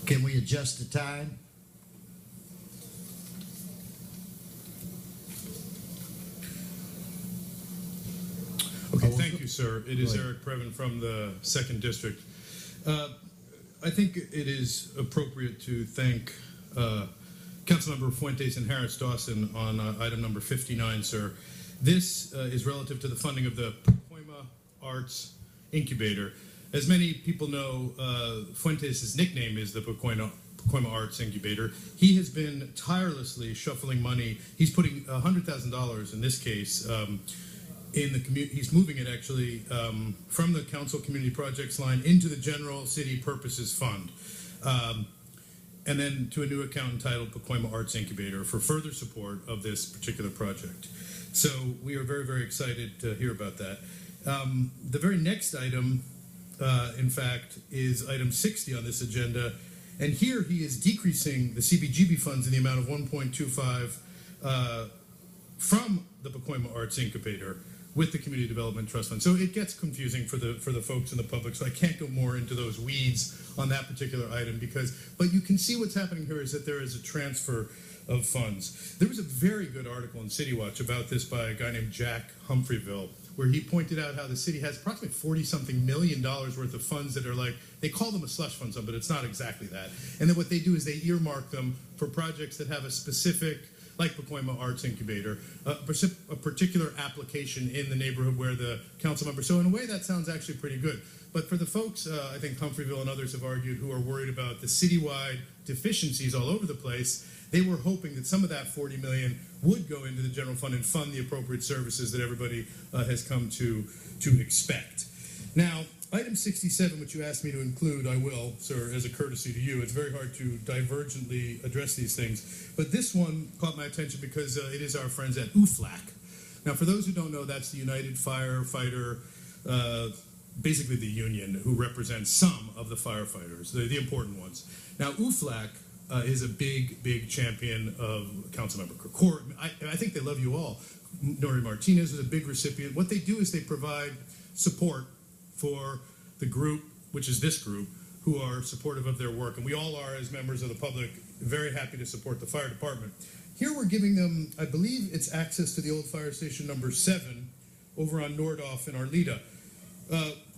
Can we adjust the time? Okay, thank you, sir. It is Eric Previn from the 2nd District. I think it is appropriate to thank Councilmember Fuentes and Harris Dawson on item number 59, sir. This is relative to the funding of the Pacoima Arts Incubator. As many people know, Fuentes' nickname is the Pacoima Arts Incubator. He has been tirelessly shuffling money. He's putting $100,000 in this case in the community. He's moving it actually from the council community projects line into the general city purposes fund, and then to a new account entitled Pacoima Arts Incubator for further support of this particular project. So we are very, very excited to hear about that. The very next item, in fact, is item 60 on this agenda, and here he is decreasing the CBGB funds in the amount of 1.25 from the Pacoima Arts Incubator with the Community Development Trust Fund. So it gets confusing for the folks in the public, so I can't go more into those weeds on that particular item but you can see what's happening here is that there is a transfer of funds. There was a very good article in City Watch about this by a guy named Jack Humphreyville, where he pointed out how the city has approximately $40-something million worth of funds that are like, they call them a slush fund, but it's not exactly that. And then what they do is they earmark them for projects that have a specific, like Pacoima Arts Incubator, a particular application in the neighborhood where the council member. So in a way, that sounds actually pretty good. But for the folks, I think Humphreyville and others have argued, who are worried about the citywide deficiencies all over the place, they were hoping that some of that $40 million would go into the general fund and fund the appropriate services that everybody has come to expect. Now, item 67, which you asked me to include, I will, sir, as a courtesy to you. It's very hard to divergently address these things. But this one caught my attention because it is our friends at UFLAC. Now, for those who don't know, that's the United Firefighter, basically the union, who represents some of the firefighters, the important ones. Now, UFLAC is a big champion of Councilmember Kirkor. I think they love you all. Nori Martinez is a big recipient. What they do is they provide support for the group, which is this group, who are supportive of their work. And we all are, as members of the public, very happy to support the fire department. Here we're giving them, I believe it's access to the old fire station number 7 over on Nordhoff in Arleta.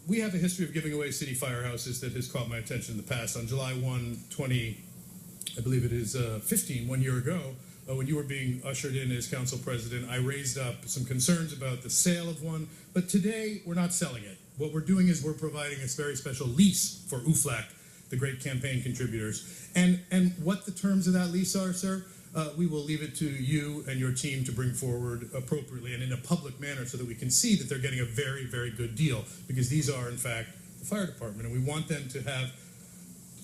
We have a history of giving away city firehouses that has caught my attention in the past. On July 1, 2015, 1 year ago, when you were being ushered in as council president, I raised up some concerns about the sale of one, but today we're not selling it. What we're doing is we're providing a very special lease for UFLAC, the great campaign contributors. And what the terms of that lease are, sir, we will leave it to you and your team to bring forward appropriately and in a public manner so that we can see that they're getting a very, very good deal, because these are, in fact, the fire department, and we want them to have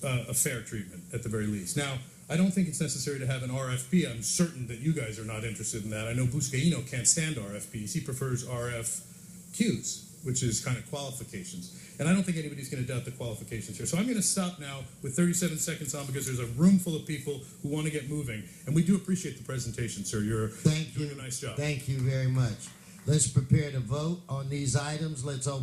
a fair treatment at the very least. Now, I don't think it's necessary to have an RFP. I'm certain that you guys are not interested in that. I know Buscaino can't stand RFPs. He prefers RFQs, which is kind of qualifications. And I don't think anybody's going to doubt the qualifications here. So I'm going to stop now with 37 seconds on, because there's a room full of people who want to get moving. And we do appreciate the presentation, sir. You're doing a nice job. Thank you very much. Let's prepare to vote on these items. Let's open.